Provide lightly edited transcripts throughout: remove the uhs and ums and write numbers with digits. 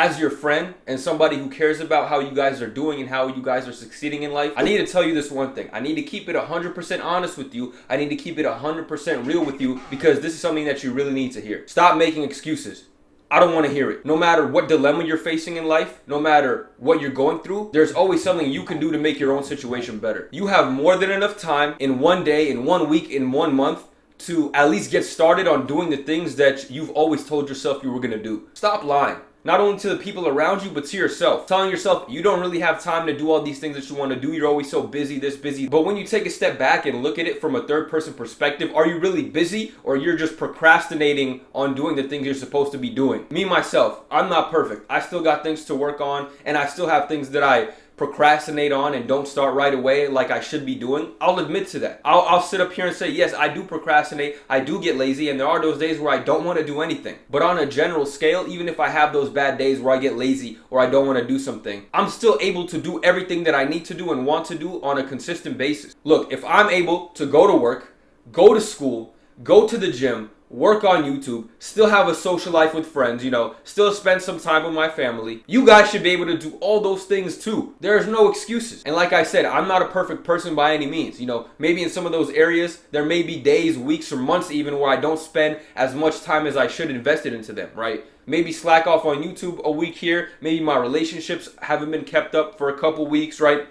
as your friend and somebody who cares about how you guys are doing and how you guys are succeeding in life, I need to tell you this one thing. I need to keep it 100% honest with you. I need to keep it 100% real with you, because this is something that you really need to hear. Stop making excuses. I don't want to hear it. No matter what dilemma you're facing in life, no matter what you're going through, there's always something you can do to make your own situation better. You have more than enough time in one day, in 1 week, in 1 month to at least get started on doing the things that you've always told yourself you were going to do. Stop lying. Not only to the people around you, but to yourself. Telling yourself you don't really have time to do all these things that you want to do. You're always so busy, this busy. But when you take a step back and look at it from a third person perspective, are you really busy, or you're just procrastinating on doing the things you're supposed to be doing? Me, myself, I'm not perfect. I still got things to work on, and I still have things that I procrastinate on and don't start right away like I should be doing. I'll admit to that. I'll sit up here and say, yes, I do procrastinate, I do get lazy, and there are those days where I don't want to do anything. But on a general scale, even if I have those bad days where I get lazy or I don't want to do something, I'm still able to do everything that I need to do and want to do on a consistent basis. Look, if I'm able to go to work, go to school, go to the gym, work on YouTube, still have a social life with friends, still spend some time with my family, you guys should be able to do all those things too. There's no excuses. And like I said, I'm not a perfect person by any means. Maybe in some of those areas, there may be days, weeks, or months even where I don't spend as much time as I should invested into them, right? Maybe slack off on YouTube a week here. Maybe my relationships haven't been kept up for a couple weeks, right?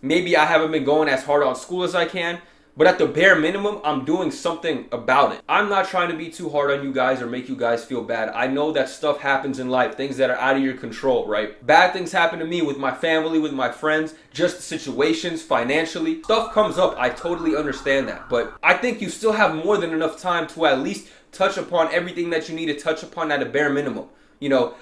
Maybe I haven't been going as hard on school as I can. But at the bare minimum, I'm doing something about it. I'm not trying to be too hard on you guys or make you guys feel bad. I know that stuff happens in life, things that are out of your control, right? Bad things happen to me with my family, with my friends, just situations, financially. Stuff comes up, I totally understand that. But I think you still have more than enough time to at least touch upon everything that you need to touch upon at a bare minimum.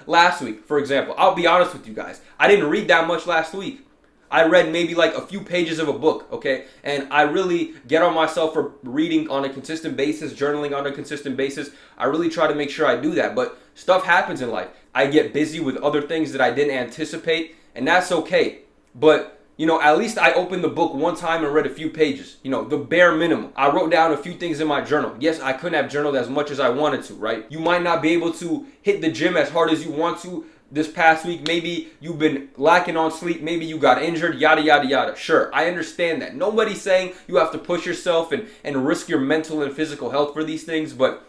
Last week, for example, I'll be honest with you guys. I didn't read that much last week. I read maybe like a few pages of a book, okay? And I really get on myself for reading on a consistent basis, journaling on a consistent basis. I really try to make sure I do that. But stuff happens in life. I get busy with other things that I didn't anticipate, and that's okay. But, at least I opened the book one time and read a few pages. The bare minimum. I wrote down a few things in my journal. Yes, I couldn't have journaled as much as I wanted to, right? You might not be able to hit the gym as hard as you want to this past week. Maybe you've been lacking on sleep. Maybe you got injured, yada, yada, yada. Sure, I understand that. Nobody's saying you have to push yourself and risk your mental and physical health for these things, but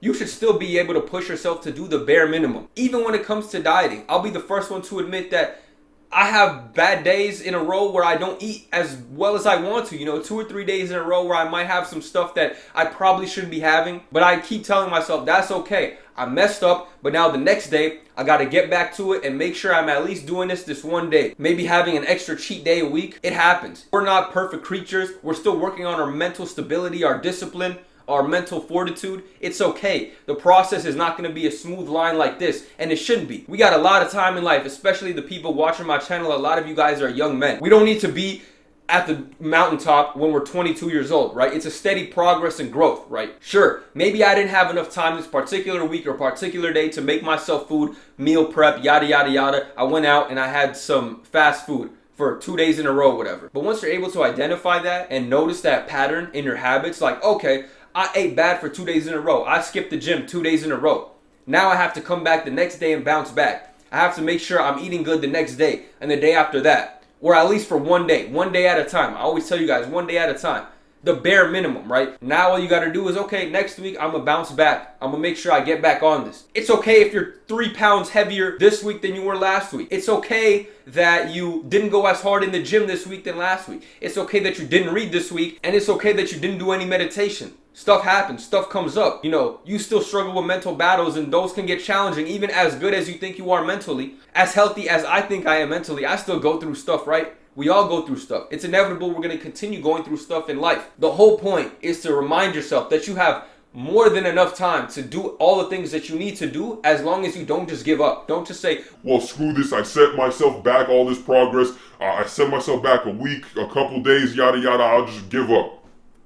you should still be able to push yourself to do the bare minimum. Even when it comes to dieting, I'll be the first one to admit that I have bad days in a row where I don't eat as well as I want to. 2 or 3 days in a row where I might have some stuff that I probably shouldn't be having. But I keep telling myself, that's okay. I messed up, but now the next day, I got to get back to it and make sure I'm at least doing this one day. Maybe having an extra cheat day a week. It happens. We're not perfect creatures. We're still working on our mental stability, our discipline, our mental fortitude. It's okay. The process is not going to be a smooth line like this, and it shouldn't be. We got a lot of time in life, especially the people watching my channel. A lot of you guys are young men. We don't need to be at the mountaintop when we're 22 years old, right? It's a steady progress and growth, right? Sure, maybe I didn't have enough time this particular week or particular day to make myself food, meal prep, yada, yada, yada. I went out and I had some fast food for 2 days in a row, whatever. But once you're able to identify that and notice that pattern in your habits, like, okay, I ate bad for 2 days in a row. I skipped the gym 2 days in a row. Now I have to come back the next day and bounce back. I have to make sure I'm eating good the next day and the day after that. Or at least for one day at a time. I always tell you guys, 1 day at a time. The bare minimum, right? Now all you got to do is, okay, next week I'm going to bounce back. I'm going to make sure I get back on this. It's okay if you're 3 pounds heavier this week than you were last week. It's okay that you didn't go as hard in the gym this week than last week. It's okay that you didn't read this week. And it's okay that you didn't do any meditation. Stuff happens. Stuff comes up. You still struggle with mental battles, and those can get challenging. Even as good as you think you are mentally, as healthy as I think I am mentally, I still go through stuff, right? We all go through stuff. It's inevitable. We're going to continue going through stuff in life. The whole point is to remind yourself that you have more than enough time to do all the things that you need to do, as long as you don't just give up. Don't just say, well, screw this. I set myself back all this progress. I set myself back a week, a couple days, yada, yada. I'll just give up.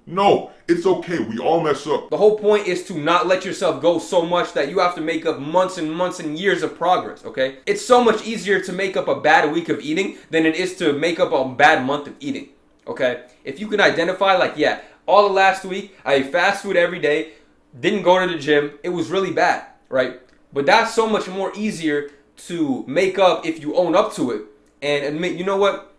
No, it's okay. We all mess up. The whole point is to not let yourself go so much that you have to make up months and months and years of progress, okay? It's so much easier to make up a bad week of eating than it is to make up a bad month of eating, okay? If you can identify, like, yeah, all of last week, I ate fast food every day, didn't go to the gym, it was really bad, right? But that's so much more easier to make up if you own up to it and admit, you know what,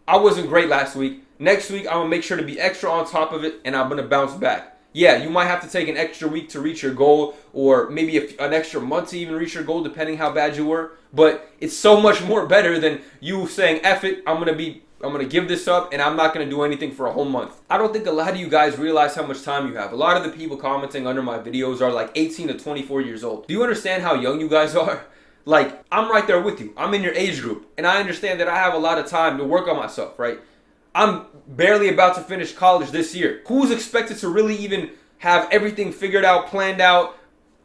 I wasn't great last week. Next week, I'm going to make sure to be extra on top of it, and I'm going to bounce back. Yeah, you might have to take an extra week to reach your goal, or maybe an extra month to even reach your goal, depending how bad you were. But it's so much more better than you saying, F it, I'm going to give this up, and I'm not going to do anything for a whole month. I don't think a lot of you guys realize how much time you have. A lot of the people commenting under my videos are like 18 to 24 years old. Do you understand how young you guys are? Like, I'm right there with you. I'm in your age group, and I understand that I have a lot of time to work on myself, right? I'm barely about to finish college this year. Who's expected to really even have everything figured out, planned out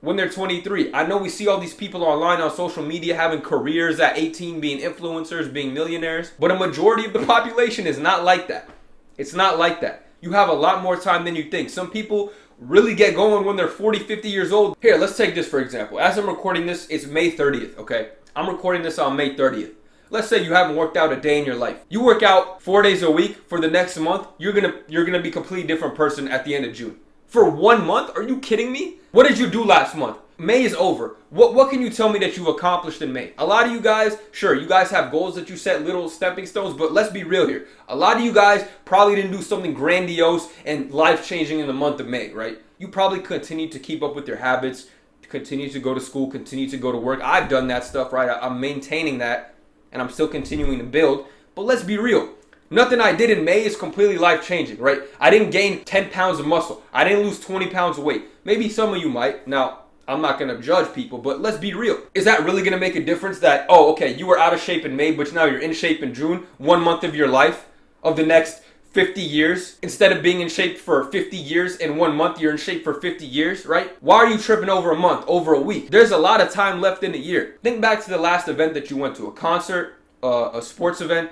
when they're 23? I know we see all these people online on social media having careers at 18, being influencers, being millionaires, but a majority of the population is not like that. It's not like that. You have a lot more time than you think. Some people really get going when they're 40, 50 years old. Here, let's take this for example. As I'm recording this, it's May 30th, okay? I'm recording this on May 30th. Let's say you haven't worked out a day in your life. You work out 4 days a week for the next month, you're gonna be a completely different person at the end of June. For 1 month? Are you kidding me? What did you do last month? May is over. What can you tell me that you've accomplished in May? A lot of you guys, sure, you guys have goals that you set, little stepping stones, but let's be real here. A lot of you guys probably didn't do something grandiose and life-changing in the month of May, right? You probably continue to keep up with your habits, continue to go to school, continue to go to work. I've done that stuff, right? I'm maintaining that, and I'm still continuing to build. But let's be real. Nothing I did in May is completely life-changing, right? I didn't gain 10 pounds of muscle. I didn't lose 20 pounds of weight. Maybe some of you might. Now, I'm not going to judge people, but let's be real. Is that really going to make a difference that, oh, okay, you were out of shape in May, but now you're in shape in June, 1 month of your life, of the next 50 years? Instead of being in shape for 50 years, in 1 month, you're in shape for 50 years, right? Why are you tripping over a month, over a week? There's a lot of time left in a year. Think back to the last event that you went to, a concert, a sports event,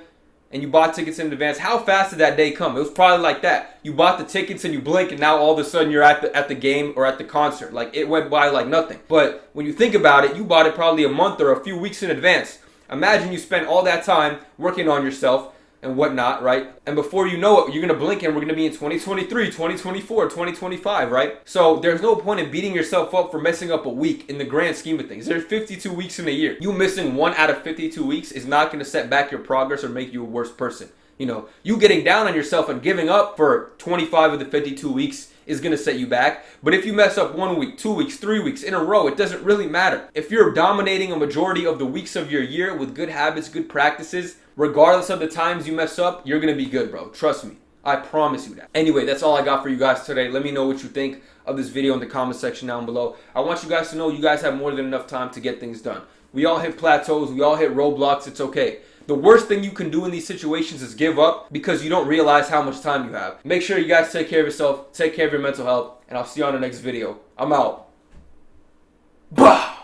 and you bought tickets in advance. How fast did that day come? It was probably like that. You bought the tickets and you blink, and now all of a sudden you're at the game or at the concert. Like, it went by like nothing. But when you think about it, you bought it probably a month or a few weeks in advance. Imagine you spent all that time working on yourself and whatnot, right? And before you know it, you're going to blink and we're going to be in 2023, 2024, 2025, right? So there's no point in beating yourself up for messing up a week in the grand scheme of things. There's 52 weeks in a year. You missing 1 out of 52 weeks is not going to set back your progress or make you a worse person. You know, you getting down on yourself and giving up for 25 of the 52 weeks is going to set you back. But if you mess up 1 week, 2 weeks, 3 weeks in a row, it doesn't really matter. If you're dominating a majority of the weeks of your year with good habits, good practices, regardless of the times you mess up, you're going to be good, bro. Trust me. I promise you that. Anyway, that's all I got for you guys today. Let me know what you think of this video in the comment section down below. I want you guys to know you guys have more than enough time to get things done. We all hit plateaus. We all hit roadblocks. It's okay. The worst thing you can do in these situations is give up because you don't realize how much time you have. Make sure you guys take care of yourself, take care of your mental health, and I'll see you on the next video. I'm out. Bah!